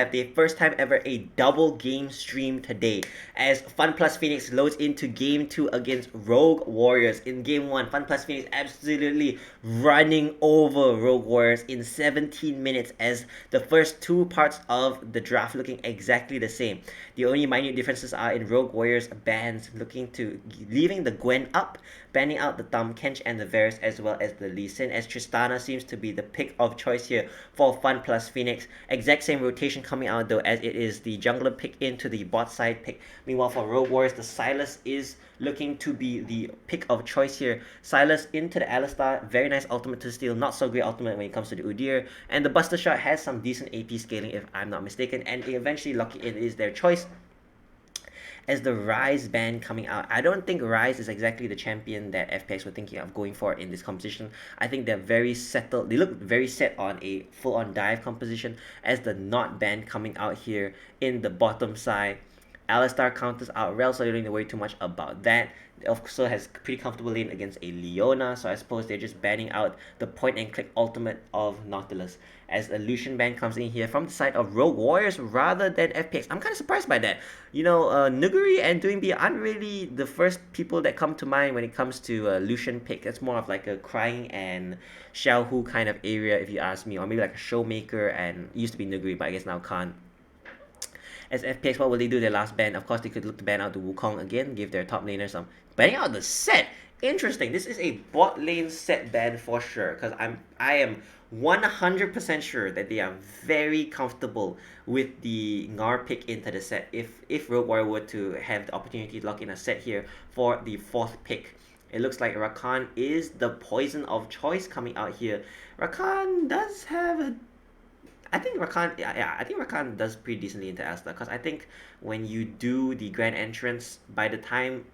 have the first time ever a double game stream today as Fun Plus Phoenix loads into game 2 against Rogue Warriors. In game 1, Fun Plus Phoenix absolutely running over Rogue Warriors in 17 minutes as the first two parts of the draft looking exactly the same. The only minute differences are in Rogue Warriors bans looking to leaving the Gwen up, banning out the Tahm Kench and the Varus as well as the Lee Sin, as Tristana seems to be the pick of choice here for Fun Plus Phoenix. Exact same rotation coming out though, as it is the jungler pick into the bot side pick. Meanwhile for Rogue Warriors, the Sylas is looking to be the pick of choice here. Sylas into the Alistar, very nice ultimate to steal, not so great ultimate when it comes to the Udyr, and the Buster Shot has some decent AP scaling if I'm not mistaken, and eventually Lock It is their choice as the Rise ban coming out. I don't think Rise is exactly the champion that FPX were thinking of going for in this composition. I think they're very settled. They look very set on a full-on dive composition as the not ban coming out here in the bottom side. Alistar counters out Rel, so you don't need to worry too much about that. It also has pretty comfortable lane against a Leona, so I suppose they're just banning out the point and click ultimate of Nautilus. As a Lucian ban comes in here from the side of Rogue Warriors rather than FPX. I'm kind of surprised by that. You know, Nuguri and Doingby aren't really the first people that come to mind when it comes to Lucian pick. It's more of like a Crying and Xiaohu kind of area if you ask me, or maybe like a Showmaker and used to be Nuguri, but I guess now can't. As FPX, what will they do their last ban? Of course, they could look to ban out the Wukong again, give their top laner some. Banning out the set! Interesting, this is a bot lane set ban for sure, because I am 100% sure that they are very comfortable with the Ngar pick into the set if Rogue Warrior were to have the opportunity to lock in a set here for the 4th pick. It looks like Rakan is the poison of choice coming out here. Rakan does have a I think Rakan, I think Rakan does pretty decently into Asta, because I think when you do the grand entrance, by the time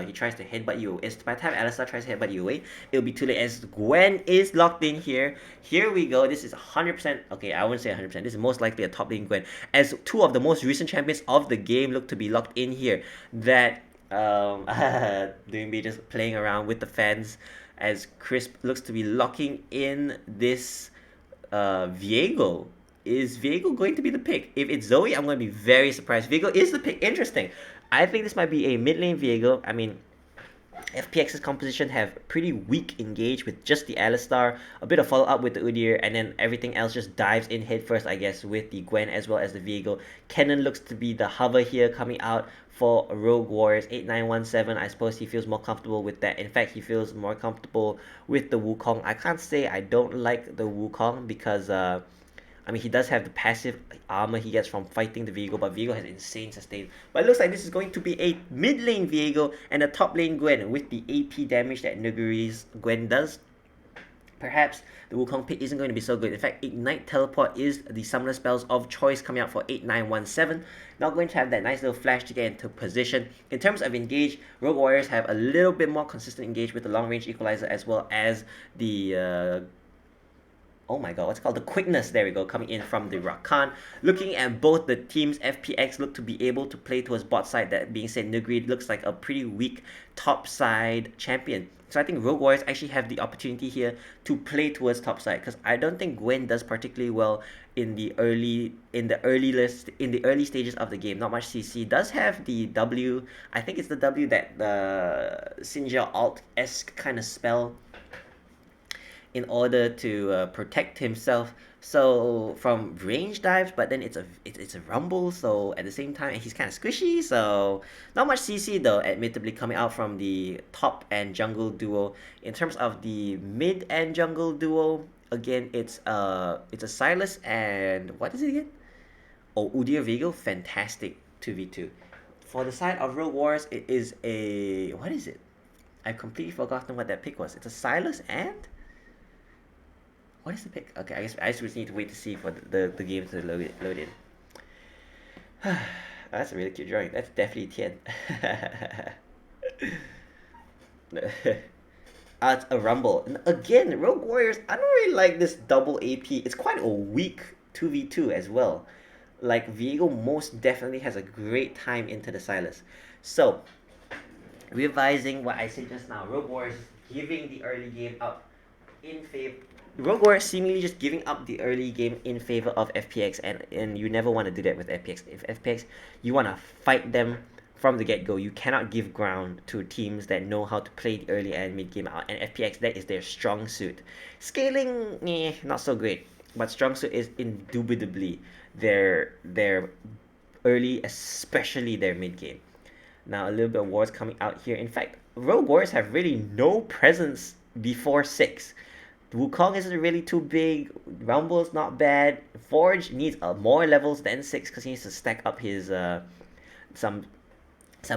he tries to headbutt you, by the time Alistar tries to headbutt you away, it'll be too late as Gwen is locked in here. Here we go. This is 100%, okay, I wouldn't say 100%. This is most likely a top lane Gwen, as two of the most recent champions of the game look to be locked in here. That doing be just playing around with the fans, as Crisp looks to be locking in this Viego. Is Viego going to be the pick? If it's Zoe, I'm going to be very surprised. Viego is the pick. Interesting. I think this might be a mid lane Viego. I mean, FPX's composition have pretty weak engage with just the Alistar, a bit of follow up with the Udyr, and then everything else just dives in head first, I guess, with the Gwen as well as the Viego. Kennen looks to be the hover here coming out for Rogue Warriors 8917. I suppose he feels more comfortable with that. In fact, he feels more comfortable with the Wukong. I can't say I don't like the Wukong because I mean, he does have the passive armor he gets from fighting the Viego, but Viego has insane sustain. But it looks like this is going to be a mid lane Viego and a top lane Gwen with the AP damage that Nuguri's Gwen does. Perhaps the Wukong pick isn't going to be so good. In fact, Ignite Teleport is the summoner spells of choice coming out for 8917. Not going to have that nice little flash to get into position. In terms of engage, Rogue Warriors have a little bit more consistent engage with the long range equalizer as well as the oh my god, what's it called? The quickness, there we go, coming in from the Rakan. Looking at both the teams, FPX look to be able to play towards bot side. That being said, Nuguri looks like a pretty weak top side champion. So I think Rogue Warriors actually have the opportunity here to play towards top side, because I don't think Gwen does particularly well in the early stages of the game. Not much CC. Does have the W, I think it's the W that the Sinja alt-esque kind of spell in order to protect himself so from range dives, but then it's a rumble, so at the same time, and he's kind of squishy, so not much CC though, admittedly, coming out from the top and jungle duo. In terms of the mid and jungle duo, again, it's a Sylas and what is it again? Oh, Udyr Viego, fantastic 2v2. For the side of Rogue Wars, it is a, what is it? I've completely forgotten what that pick was. It's a Sylas and what is the pick? Okay, I just need to wait to see for the game to load in. That's a really cute drawing. That's definitely Tian. It's a rumble. And again, Rogue Warriors, I don't really like this double AP. It's quite a weak 2v2 as well. Like, Viego most definitely has a great time into the Sylas. So, revising what I said just now, Rogue Warriors giving the early game up in favor Rogue Warrior seemingly just giving up the early game in favor of FPX, and you never want to do that with FPX. If FPX, you want to fight them from the get-go. You cannot give ground to teams that know how to play the early and mid game out, and FPX, that is their strong suit. Scaling, not so great, but strong suit is indubitably their early, especially their mid game. Now a little bit of wars coming out here. In fact, Rogue Warriors have really no presence before 6. Wukong isn't really too big. Rumble's not bad. Forge needs more levels than 6 because he needs to stack up his some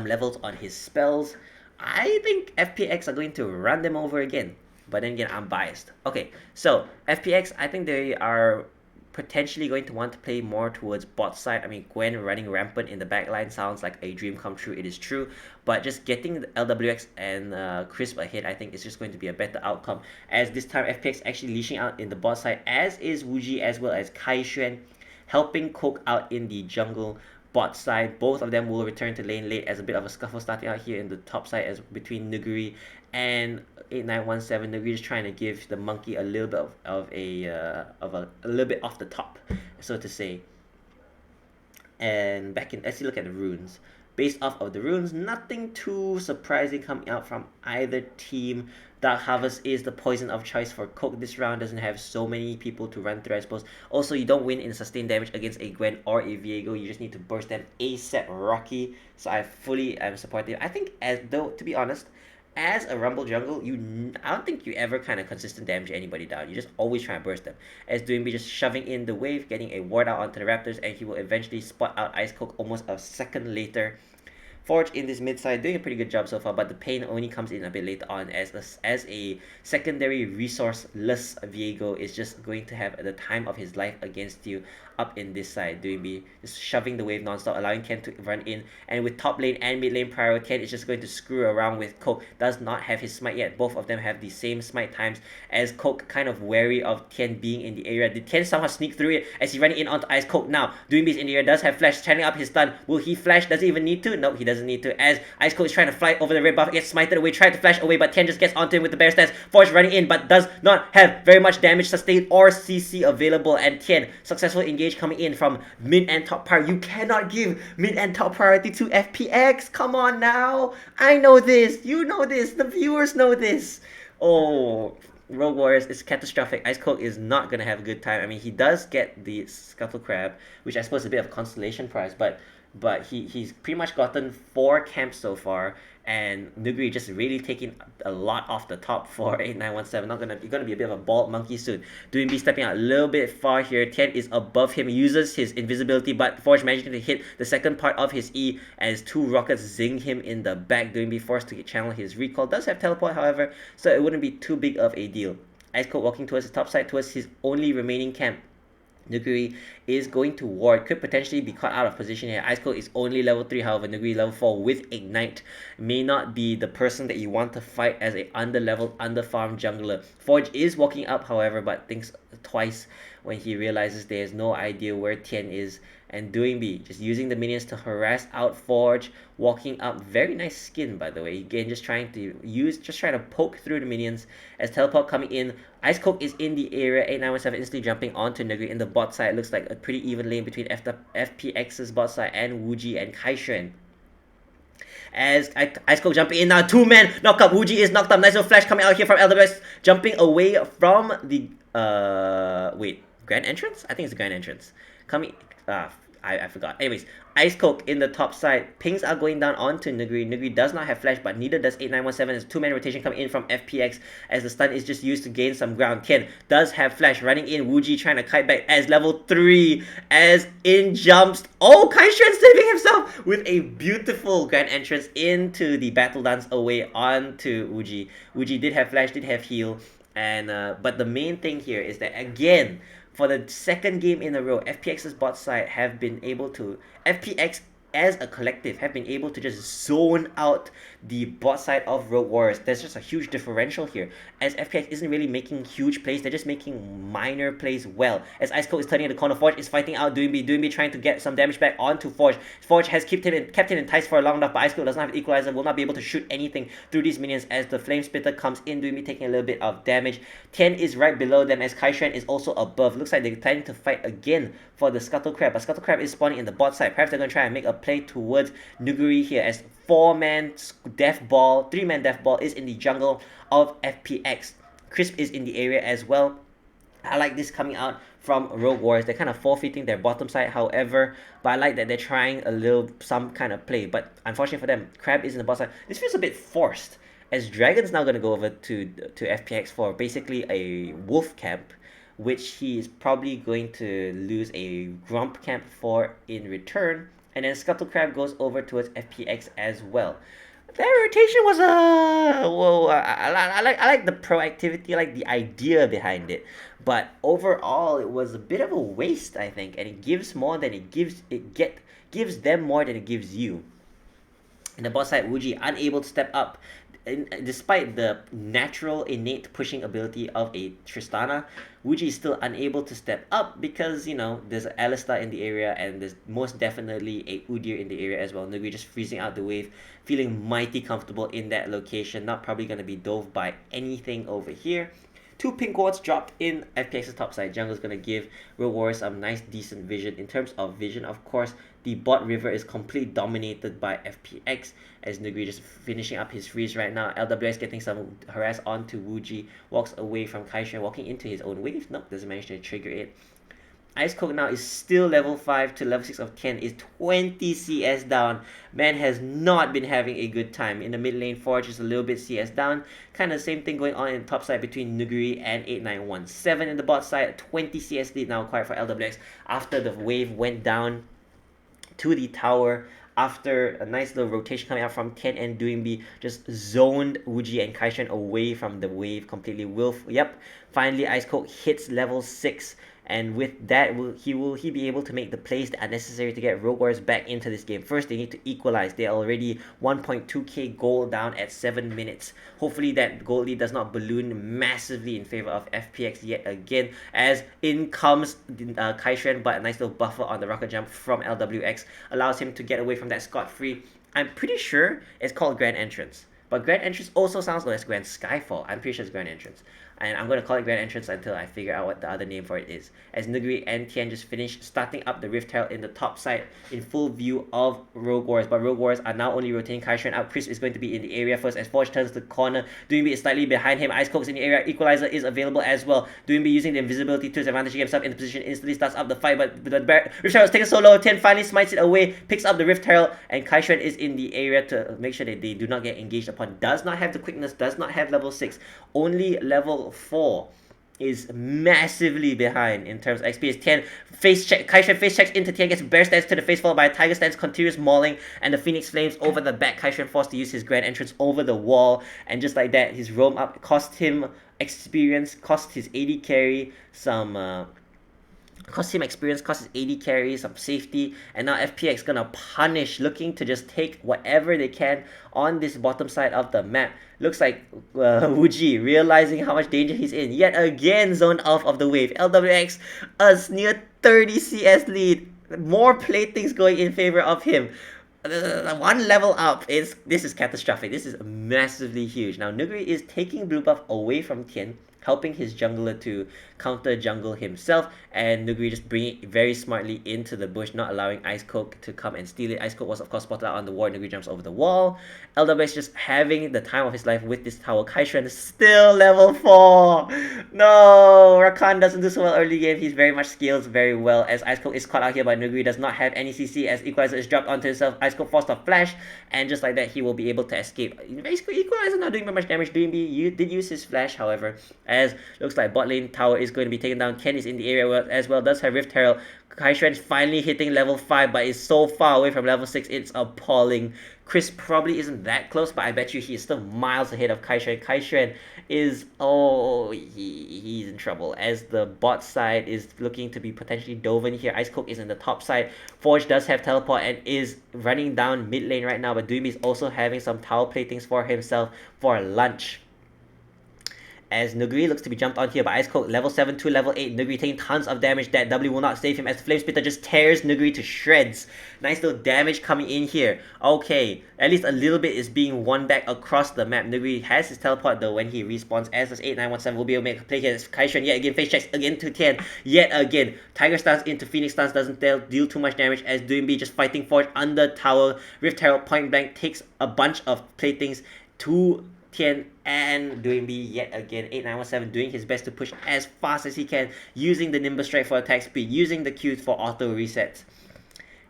levels on his spells. I think FPX are going to run them over again. But then again, I'm biased. Okay, so FPX, I think they are potentially going to want to play more towards bot side. I mean, Gwen running rampant in the backline sounds like a dream come true. It is true, but just getting the LWX and Crisp ahead, I think is just going to be a better outcome. As this time, FPX actually leashing out in the bot side, as is Wuji as well as Kai Xuan, helping Coke out in the jungle bot side. Both of them will return to lane late as a bit of a scuffle starting out here in the top side as between Nuguri and 8917. Nuguri just trying to give the monkey a little bit of a little bit off the top, so to say. And back in, let's look at the runes. Based off of the runes, nothing too surprising coming out from either team. Dark Harvest is the poison of choice for Coke this round. Doesn't have so many people to run through, I suppose. Also, you don't win in sustained damage against a Gwen or a Viego. You just need to burst them ASAP Rocky. So I fully am supportive. I think, as though, to be honest, as a Rumble jungle, I don't think you ever kind of consistent damage anybody down. You just always try to burst them. As Doinby just shoving in the wave, getting a ward out onto the Raptors, and he will eventually spot out Ice Coke almost a second later. Forge in this mid side doing a pretty good job so far, but the pain only comes in a bit later on as a secondary resourceless Viego is just going to have the time of his life against you up in this side. Doinby just shoving the wave non-stop, allowing Ken to run in, and with top lane and mid lane prior, Ken is just going to screw around with Coke. Does not have his smite yet. Both of them have the same smite times, as Coke kind of wary of Ken being in the area. Did Ken somehow sneak through it as he running in onto Ice Coke now? Doinby is in the area, does have flash, channeling up his stun. Will he flash? Does he even need to? No, he doesn't need to, as Ice Cold is trying to fly over the red buff, gets smited away, tried to flash away, but Tien just gets onto him with the bear stance. Forge running in, but does not have very much damage sustained or CC available, and Tien, successful engage coming in from mid and top priority. You cannot give mid and top priority to FPX. Come on now. I know this. You know this. The viewers know this. Oh, Rogue Warriors is catastrophic. Ice Cold is not going to have a good time. I mean, he does get the Scuttle Crab, which I suppose is a bit of a consolation prize, but he's pretty much gotten 4 camps so far, and Nuguri just really taking a lot off the top for 8917. You're gonna be a bit of a bald monkey soon. Doinby stepping out a little bit far here. Tien is above him, uses his invisibility, but Forge managing to hit the second part of his E as 2 rockets zing him in the back. Doinby forced to channel his recall. Does have teleport, however, so it wouldn't be too big of a deal. Ice Cold walking towards the top side, towards his only remaining camp. Nuguri is going to ward, could potentially be caught out of position here. Ice Cold is only level 3, however, Nuguri level 4 with Ignite may not be the person that you want to fight as a under-leveled, under-farmed jungler. Forge is walking up, however, but thinks twice when he realizes there's no idea where Tien is. And Doinby just using the minions to harass out Forge, walking up. Very nice skin, by the way. Again, just trying to poke through the minions as teleport coming in. Ice Coke is in the area. 8917 instantly jumping onto Nuguri in the bot side. Looks like a pretty even lane between FPX's bot side and Wuji and Kai Xuan. As Ice Cold jumping in now, 2 men knock up. Wuji is knocked up. Nice little flash coming out here from LWS, jumping away from the grand entrance? I think it's the grand entrance. Coming I forgot. Anyways, Ice Coke in the top side. Pings are going down onto Nuguri. Nuguri does not have flash, but neither does 8917. There's 2-man rotation coming in from FPX as the stun is just used to gain some ground. Tien does have flash running in. Wuji trying to kite back as level 3 as in jumps. Oh, Kai Xuan saving himself with a beautiful grand entrance into the battle dance away onto Wuji. Wuji did have flash, did have heal, and but the main thing here is that again, for the second game in a row, FPX's bot side have been able to... FPX as a collective have been able to just zone out the bot side of Rogue Warriors. There's just a huge differential here, as FPX isn't really making huge plays, they're just making minor plays well. As Ice Cold is turning in the corner, Forge is fighting out Doomby trying to get some damage back onto Forge. Forge has kept him enticed for long enough, but Ice Cold does not have Equalizer, will not be able to shoot anything through these minions as the Flame Splitter comes in, Doomby taking a little bit of damage. Tian is right below them as Kaishuan is also above. Looks like they're planning to fight again for the Scuttle Crab, but Scuttle Crab is spawning in the bot side. Perhaps they're going to try and make a play towards Nuguri here as 4-man Death Ball, 3-man Death Ball is in the jungle of FPX. Crisp is in the area as well. I like this coming out from Rogue Warriors. They're kind of forfeiting their bottom side, however, but I like that they're trying some kind of play. But unfortunately for them, Crab is in the bottom side. This feels a bit forced, as Dragon's now going to go over to FPX for basically a wolf camp, which he is probably going to lose a Grump camp for in return. And then Scuttle Crab goes over towards FPX as well. That rotation was whoa. I like the proactivity, I like the idea behind it, but overall it was a bit of a waste, I think, and it gives more than it gives. Gives them more than it gives you. In the bot side, Wuji unable to step up. Despite the natural innate pushing ability of a Tristana, Wuji is still unable to step up because, you know, there's an Alistar in the area and there's most definitely a Udyr in the area as well. Nuguri just freezing out the wave, feeling mighty comfortable in that location, not probably going to be dove by anything over here. 2 pink wards dropped in FPX's top side. Jungle's going to give Rogue Warriors some nice decent vision. In terms of vision, of course, the bot river is completely dominated by FPX as Nuguri just finishing up his freeze right now. LWS getting some harass onto Wuji, walks away from Kaishuan, walking into his own wave. Nope, doesn't manage to trigger it. Ice Cold now is still level 5 to level 6 of Tian, is 20 CS down. Man has not been having a good time. In the mid lane, Forge is a little bit CS down. Kind of same thing going on in the top side between Nuguri and 8917. In the bot side, 20 CS lead now acquired for LWX after the wave went down to the tower. After a nice little rotation coming out from Tian and Doingbi, just zoned Wuji and Kaishuan away from the wave completely. Yep, finally Ice Cold hits level 6. And with that, will he be able to make the plays that are necessary to get Rogue Warriors back into this game? First, they need to equalize. They are already 1.2k goal down at 7 minutes. Hopefully that goal lead does not balloon massively in favor of FPX yet again, as in comes Kaishuan, but a nice little buffer on the rocket jump from LWX allows him to get away from that scot-free. I'm pretty sure it's called Grand Entrance, but Grand Entrance also sounds like Grand Skyfall. I'm pretty sure it's Grand Entrance. And I'm going to call it Grand Entrance until I figure out what the other name for it is. As Nuguri and Tian just finished starting up the Rift Herald in the top side in full view of Rogue Warriors. But Rogue Warriors are now only rotating Kaishuan out. Chris is going to be in the area first as Forge turns the corner. Doombi is slightly behind him. Ice Coke's in the area. Equalizer is available as well. Doombi using the invisibility to his advantage to get himself into position. Instantly starts up the fight, but the Rift Herald is taken so low. Tian finally smites it away, picks up the Rift Herald, and Kaishuan is in the area to make sure that they do not get engaged upon. Does not have the quickness, does not have level 6. Only level 4. Is massively behind in terms of XP. As Tian face check, Kaishuan face checks into Tian, gets bear stance to the face, followed by a tiger stance, continuous mauling, and the Phoenix Flames over the back. Kaishuan forced to use his Grand Entrance over the wall, and just like that, his roam up cost him experience, cost his AD carry some cost him experience, cost his AD carry, some safety, and now FPX gonna punish, looking to just take whatever they can on this bottom side of the map. Looks like Wuji, realizing how much danger he's in, yet again zoned off of the wave. LWX, a near 30 CS lead, more platings going in favor of him. One level up, this is catastrophic. This is massively huge. Now Nuguri is taking blue buff away from Tian, helping his jungler to counter jungle himself, and Nuguri just bringing it very smartly into the bush, not allowing Ice Coke to come and steal it. Ice Coke was of course spotted out on the wall. Nuguri jumps over the wall. LWS just having the time of his life with this tower. Kaishuan is still level 4. No, Rakan doesn't do so well early game. He's very much scales very well, as Ice Coke is caught out here by Nuguri, does not have any CC as Equalizer is dropped onto himself. Ice Coke forced a flash, and just like that he will be able to escape. Basically Equalizer not doing very much damage. Doombi did use his flash, however, as looks like bot lane tower is going to be taken down. Ken is in the area as well, does have Rift Herald. Kaishuan is finally hitting level 5, but is so far away from level 6, it's appalling. Chris probably isn't that close, but I bet you he is still miles ahead of Kaishuan. Kaishuan is, he's in trouble, as the bot side is looking to be potentially Doven here. Ice Cook is in the top side. Forge does have teleport and is running down mid lane right now, but Doombi is also having some tower platings for himself for lunch. As Nuguri looks to be jumped on here by Ice Cold, level 7 to level 8. Nuguri taking tons of damage. That W will not save him as the Flame Spitter just tears Nuguri to shreds. Nice little damage coming in here. Okay, at least a little bit is being won back across the map. Nuguri has his teleport though when he respawns, as does 8917 will be able to make a play here. Kaishuan yet again face checks again to Tian. Yet again, Tiger Stance into Phoenix Stance doesn't deal too much damage, as Doombi just fighting Forge under tower. Rift Herald point blank takes a bunch of playthings to Tian and Doombi yet again. 8917 doing his best to push as fast as he can, using the Nimbus Strike for attack speed, using the Qs for auto resets.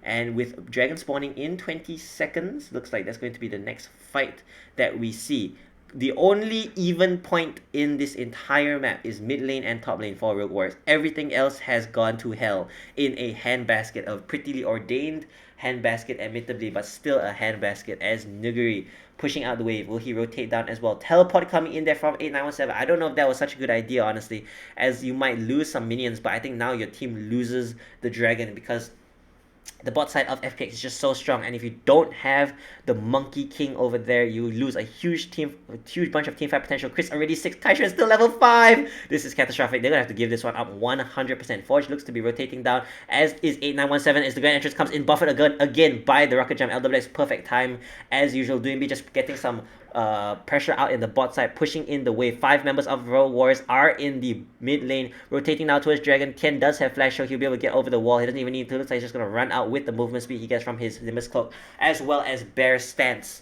And with Dragon spawning in 20 seconds, looks like that's going to be the next fight that we see. The only even point in this entire map is mid lane and top lane for Rogue Warriors. Everything else has gone to hell in a handbasket, of prettily ordained handbasket admittedly, but still a handbasket, as Nuguri pushing out the wave. Will he rotate down as well? Teleport coming in there from 8917. I don't know if that was such a good idea, honestly, as you might lose some minions, but I think now your team loses the dragon because the bot side of FPX is just so strong, and if you don't have the Monkey King over there, you lose a huge bunch of team fight potential. Chris already 6, Kaishuan still level 5. This is catastrophic. They're gonna have to give this one up 100%. Forge looks to be rotating down, as is 8917, as the Grand Entrance comes in, buffeted again by the Rocket Jump. LWX perfect time as usual. Doombi just getting some pressure out in the bot side, pushing in the wave. 5 members of Rogue Warriors are in the mid lane, rotating now towards Dragon. Tian does have flash, so he'll be able to get over the wall. He doesn't even need to. Looks like he's just going to run out with the movement speed he gets from his Nimbus Cloak, as well as Bear Stance.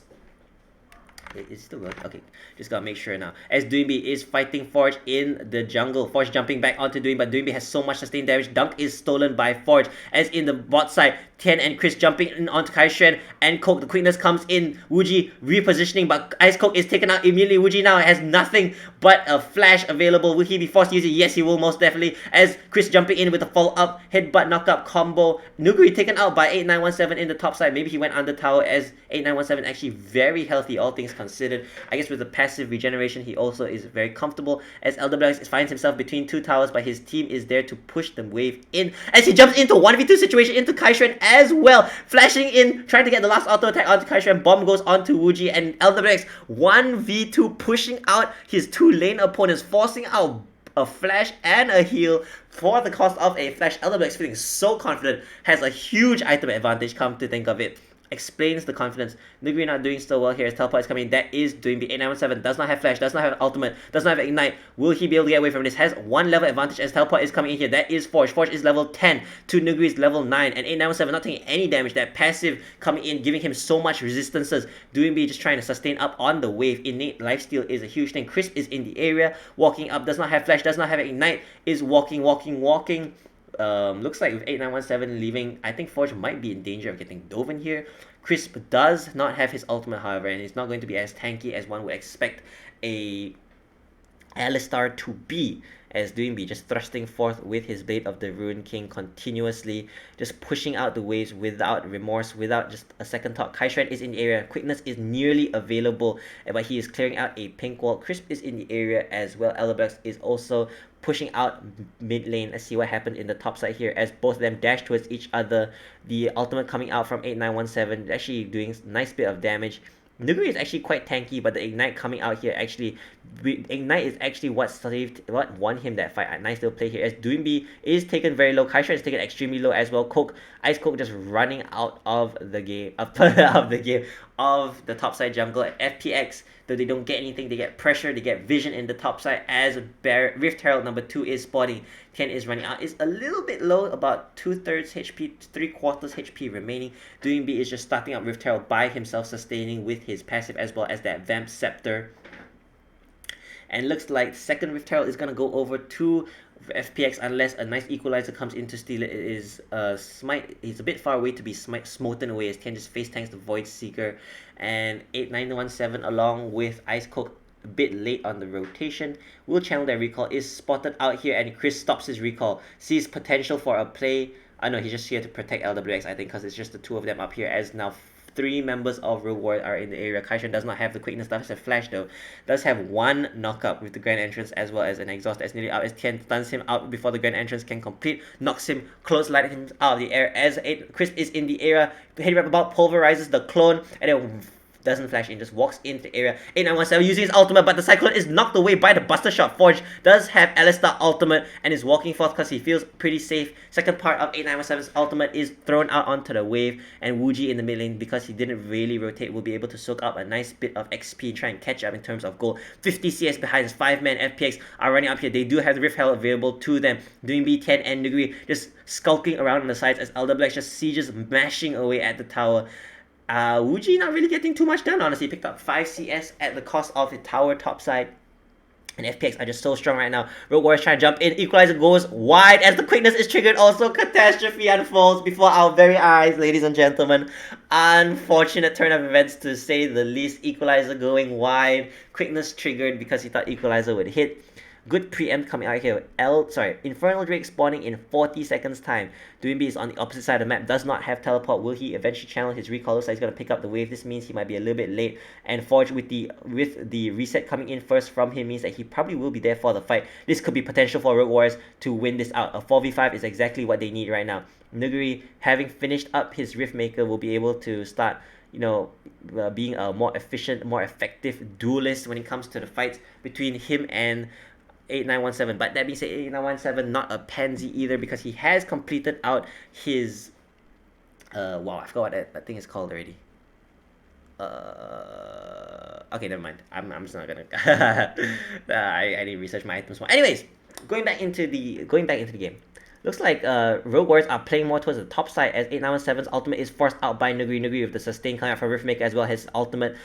It's still going. Okay, just gotta make sure now. As Doombi is fighting Forge in the jungle. Forge jumping back onto Doombi, but Doombi has so much sustained damage. Dunk is stolen by Forge. As in the bot side, Tian and Chris jumping in onto Kaishuan and Coke. The quickness comes in. Wuji repositioning, but Ice Coke is taken out immediately. Wuji now has nothing but a flash available. Will he be forced to use it? Yes, he will, most definitely. As Chris jumping in with a follow up headbutt knockup combo. Nuguri taken out by 8917 in the top side. Maybe he went under tower, as 8917 actually very healthy, all things considered. I guess with the passive regeneration, he also is very comfortable, as LWX finds himself between 2 towers, but his team is there to push the wave in, as he jumps into 1v2 situation into Kaishuan as well, flashing in, trying to get the last auto attack onto Kaishuan. Bomb goes onto Wuji, and LWX 1v2 pushing out his 2 lane opponents, forcing out a flash and a heal for the cost of a flash. LWX feeling so confident, has a huge item advantage, come to think of it. Explains the confidence. Nuguri not doing so well here as teleport is coming. That is doing the 8917. Does not have flash, does not have ultimate, does not have ignite. Will he be able to get away from this? Has 1 level advantage as teleport is coming in here. That is Forge. Forge is level 10 to Nuguri's level 9, and 8917 not taking any damage. That passive coming in, giving him so much resistances. Doombi just trying to sustain up on the wave. Innate lifesteal is a huge thing. Crisp is in the area, walking up, does not have flash, does not have ignite, is walking. Looks like with 8917 leaving, I think Forge might be in danger of getting Doven here. Crisp does not have his ultimate, however, and he's not going to be as tanky as one would expect a Alistar to be, as Doombi just thrusting forth with his Blade of the Ruined King continuously, just pushing out the waves without remorse, without just a second thought. Kaishuan is in the area, quickness is nearly available, but he is clearing out a pink wall. Crisp is in the area as well. Elebrex is also pushing out mid lane. Let's see what happened in the top side here, as both of them dash towards each other. The ultimate coming out from 8917, actually doing a nice bit of damage. Nuguri is actually quite tanky, but the Ignite coming out here actually... Ignite is actually what won him that fight. A nice little play here, as Doombi is taken very low. Kaishuan is taken extremely low as well. Ice Coke just running out of the game, of the top side jungle. FPX, though they don't get anything, they get pressure, they get vision in the top side, as Rift Herald number 2 is spotting. Tian is running out, is a little bit low, about 2/3 HP, 3/4 HP remaining. Doombi is just starting up Rift Herald by himself, sustaining with his passive as well as that Vamp Scepter. And looks like second Rift Herald is going to go over to FPX unless a nice equalizer comes in to steal it. It is Smite. He's a bit far away to be smoten away, as Tian just face tanks the Void Seeker. And 8917 along with Ice Coke a bit late on the rotation will channel their recall, is spotted out here, and Chris stops his recall, sees potential for a play. no, he's just here to protect LWX, I think, because it's just the two of them up here, as now three members of Rogue Warrior are in the area. Kaishan does not have the quickness, does have flash though. Does have one knockup with the Grand Entrance as well as an exhaust that's nearly out as Tian stuns him out before the Grand Entrance can complete. Knocks him, close light him out of the air as Chris is in the area. Heavy Wrap about pulverizes the clone and then doesn't flash in, just walks into the area. 8917 using his ultimate, but the Cyclone is knocked away by the Buster Shot. Forge does have Alistar ultimate and is walking forth because he feels pretty safe. Second part of 8917's ultimate is thrown out onto the wave, and Wuji in the mid lane, because he didn't really rotate, will be able to soak up a nice bit of XP and try and catch up in terms of gold. 50 CS behind his 5-man FPX are running up here. They do have the Rift Hell available to them. Doing B10 and Degree just skulking around on the sides as LWX just sieges mashing away at the tower. Wuji not really getting too much done, honestly. Picked up 5 CS at the cost of the tower topside. And FPX are just so strong right now. Rogue Warriors trying to jump in. Equalizer goes wide as the quickness is triggered. Also, catastrophe unfolds before our very eyes, ladies and gentlemen. Unfortunate turn of events, to say the least. Equalizer going wide. Quickness triggered because he thought Equalizer would hit. Good preempt coming out here. Infernal Drake spawning in 40 seconds time. Doinbi is on the opposite side of the map, does not have teleport. Will he eventually channel his recall? So he's going to pick up the wave. This means he might be a little bit late. And Forge with the reset coming in first from him means that he probably will be there for the fight. This could be potential for Rogue Warriors to win this out. A 4v5 is exactly what they need right now. Nuguri, having finished up his Riftmaker, will be able to start being a more efficient, more effective duelist when it comes to the fights between him and 8917. But that being said, 8917 not a pansy either, because he has completed out his wow, I forgot what that thing is called already. Okay, never mind. I'm just not gonna I need to research my items more. Anyways, going back into the game. Looks like Rogue Warriors are playing more towards the top side as 8917's ultimate is forced out by Nuguri. Nuguri with the sustain coming out from Riftmaker as well. His ultimate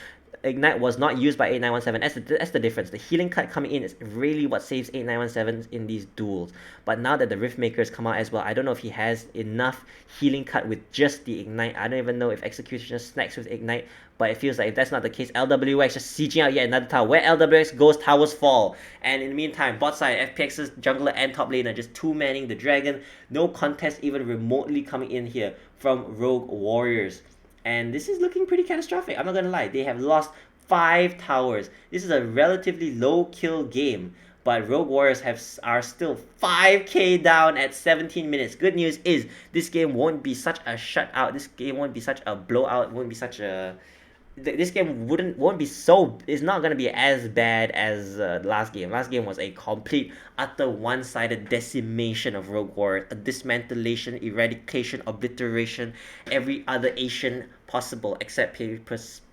Ignite was not used by 8917. That's the difference. The healing cut coming in is really what saves 8917 in these duels. But now that the Riftmakers come out as well, I don't know if he has enough healing cut with just the Ignite. I don't even know if Execution just snacks with Ignite. But it feels like if that's not the case, LWX just sieging out yet another tower. Where LWX goes, towers fall. And in the meantime, bot side, FPX's jungler and top laner just two-manning the dragon. No contest even remotely coming in here from Rogue Warriors. And this is looking pretty catastrophic, I'm not gonna lie. They have lost 5 towers. This is a relatively low kill game, but Rogue Warriors are still 5k down at 17 minutes. Good news is this game won't be such a shutout. This game won't be such a blowout. Won't be such a this game won't be so. It's not gonna be as bad as last game. Last game was a complete, utter, one-sided decimation of Rogue Warrior, a dismantellation, eradication, obliteration, every other Asian possible except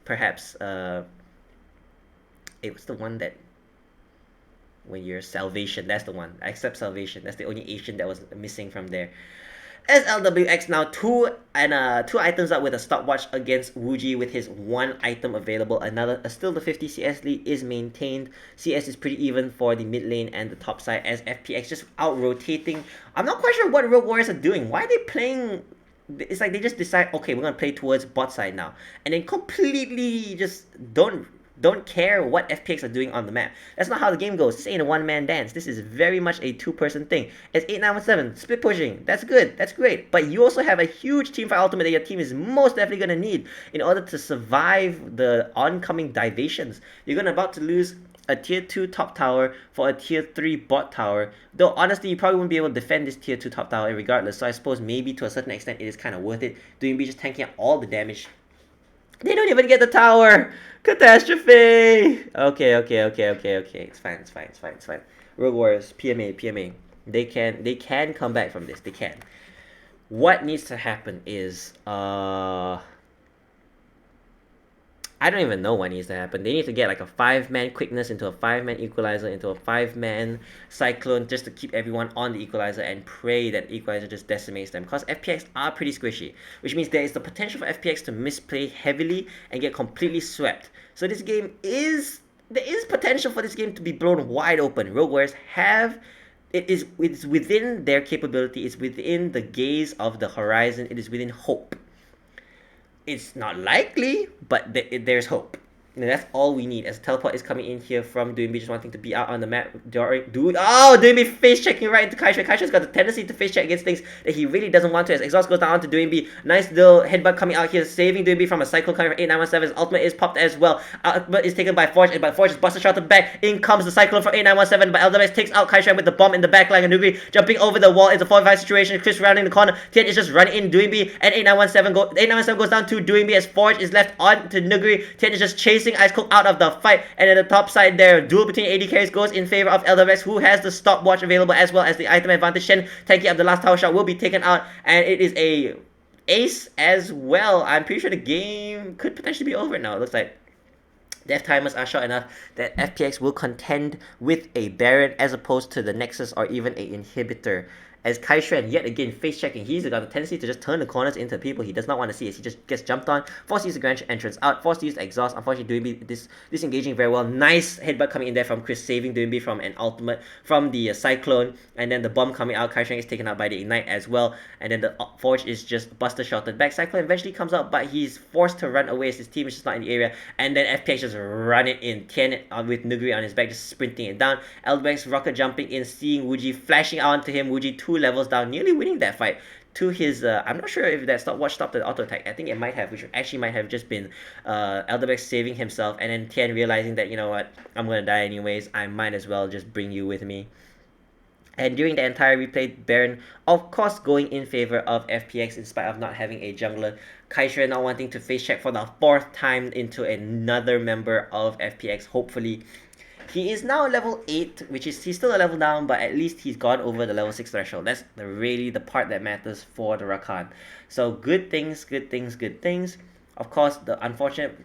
perhaps it was the one that when you're Salvation. That's the one. Except Salvation. That's the only Asian that was missing from there. As LWX now two items up with a stopwatch against Wuji with his 1 item available. Still the 50 CS lead is maintained. CS is pretty even for the mid lane and the top side as FPX just out rotating. I'm not quite sure what Rogue Warriors are doing. Why are they playing? It's like they just decide, okay, we're gonna play towards bot side now, and then completely just don't care what FPX are doing on the map. That's not how the game goes. This ain't a one-man dance. This is very much a two-person thing. It's 8917, split pushing. That's good. That's great. But you also have a huge teamfight ultimate that your team is most definitely going to need in order to survive the oncoming divations. You're about to lose a tier 2 top tower for a tier 3 bot tower. Though honestly, you probably won't be able to defend this tier 2 top tower regardless. So I suppose maybe to a certain extent it is kind of worth it. Doing B just tanking out all the damage. They don't even get the tower! Catastrophe! Okay. It's fine. Rogue Warriors, PMA. They can come back from this. They can. What needs to happen is I don't even know what needs to happen. They need to get like a 5-man quickness into a 5-man equalizer into a 5-man cyclone just to keep everyone on the equalizer and pray that equalizer just decimates them. Because FPX are pretty squishy, which means there is the potential for FPX to misplay heavily and get completely swept. So this game there is potential for this game to be blown wide open. Rogue Warriors it's within their capability. It's within the gaze of the horizon. It is within hope. It's not likely, but there's hope. And that's all we need. As teleport is coming in here from Doinbi, just wanting to be out on the map. Doinbi face checking right into Kaisha. Kaisha's got the tendency to face check against things that he really doesn't want to. As exhaust goes down to Doinbi. Nice little headbutt coming out here, saving Doinbi from a cycle coming from 8917. His ultimate is popped as well. Ultimate is taken by Forge, but Forge is busted shot to the back. In comes the cyclone from 8917, but LWX takes out Kaisha with the bomb in the back line. And Nuguri jumping over the wall. It's a 4-5 situation. Chris rounding the corner. Tien is just running in Doinbi, and 8917 goes down to Doinbi as Forge is left on to Nuguri. Tien is just chasing Ice Cold out of the fight, and at the top side there, duel between AD carries goes in favor of LWX, who has the stopwatch available as well as the item advantage. Shen tanking up the last tower shot will be taken out, and it is a ace as well. I'm pretty sure the game could potentially be over now. It looks like death timers are short enough that FPX will contend with a Baron as opposed to the Nexus or even a Inhibitor. As Kai Shren, yet again, face checking, he's got a tendency to just turn the corners into people he does not want to see as he just gets jumped on, forced to use the grand entrance out, forced to use the exhaust, unfortunately Doinbi disengaging very well. Nice headbutt coming in there from Chris, saving Doinbi from an ultimate, from the Cyclone, and then the bomb coming out, Kai Shren is taken out by the Ignite as well, and then the Forge is just buster shotted back. Cyclone eventually comes out, but he's forced to run away as his team is just not in the area, and then FPX just run it in. Tien with Nuguri on his back, just sprinting it down. Elbex rocket jumping in, seeing Wuji flashing out onto him. Wuji 2 levels down, nearly winning that fight to his I'm not sure if that stopwatch stopped the auto attack. I think it might have, which actually might have just been Elderbeck saving himself, and then Tien realizing that, you know what, I'm gonna die anyways, I might as well just bring you with me. And during the entire replay, Baron, of course, going in favor of FPX in spite of not having a jungler. Kaisha not wanting to face check for the 4th time into another member of FPX, hopefully. He is now level 8, which is, he's still a level down, but at least he's gone over the level 6 threshold. That's really the part that matters for the Rakan. So good things, good things, good things. Of course, the unfortunate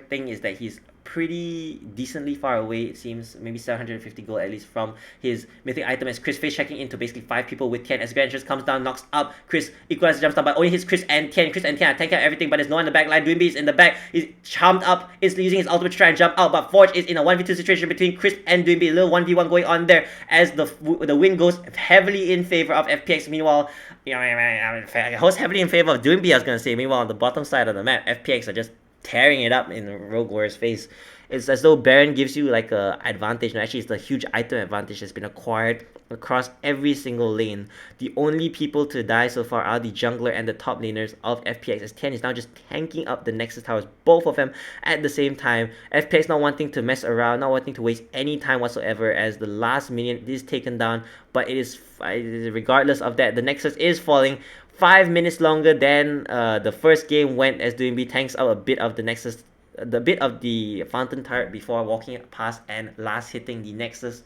thing is that he's pretty decently far away, it seems, maybe 750 gold at least from his mythic item, as Chris face checking into basically 5 people with Tien. As Grand Entrance comes down, knocks up Chris, equalizes, jumps down, but only hits Chris and Tien. Chris and Tien are tanking out everything, but there's no one in the back line. Doinbi is in the back, he's charmed up, is using his ultimate to try and jump out, but Forge is in a 1v2 situation between Chris and Doinbi, a little 1v1 going on there, as the win goes heavily in favor of FPX. Meanwhile, you know, it goes heavily in favor of Doinbi, I was gonna say. Meanwhile, on the bottom side of the map, FPX are just tearing it up in Rogue Warrior's face. It's as though Baron gives you like a advantage. No, actually, it's the huge item advantage that's been acquired across every single lane. The only people to die so far are the jungler and the top laners of FPX, as Tien is now just tanking up the Nexus towers, both of them at the same time. FPX not wanting to mess around, not wanting to waste any time whatsoever, as the last minion is taken down, but it is regardless of that, the Nexus is falling 5 minutes longer than the first game went, as Doinbi tanks out a bit of the Nexus, the bit of the fountain turret before walking past and last hitting the Nexus.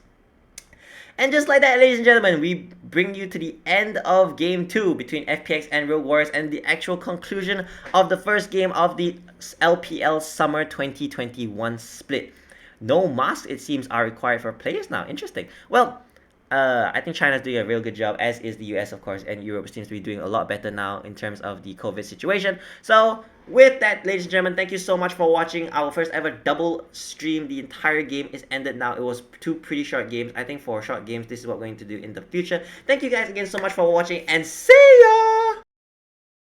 And just like that, ladies and gentlemen, we bring you to the end of Game 2 between FPX and Rogue Warriors, and the actual conclusion of the first game of the LPL Summer 2021 split. No masks, it seems, are required for players now. Interesting. Well, I think China's doing a real good job, as is the US, of course, and Europe seems to be doing a lot better now in terms of the COVID situation. So, with that, ladies and gentlemen, thank you so much for watching our first ever double stream. The entire game is ended now. It was 2 pretty short games. I think for short games, this is what we're going to do in the future. Thank you guys again so much for watching, and see ya!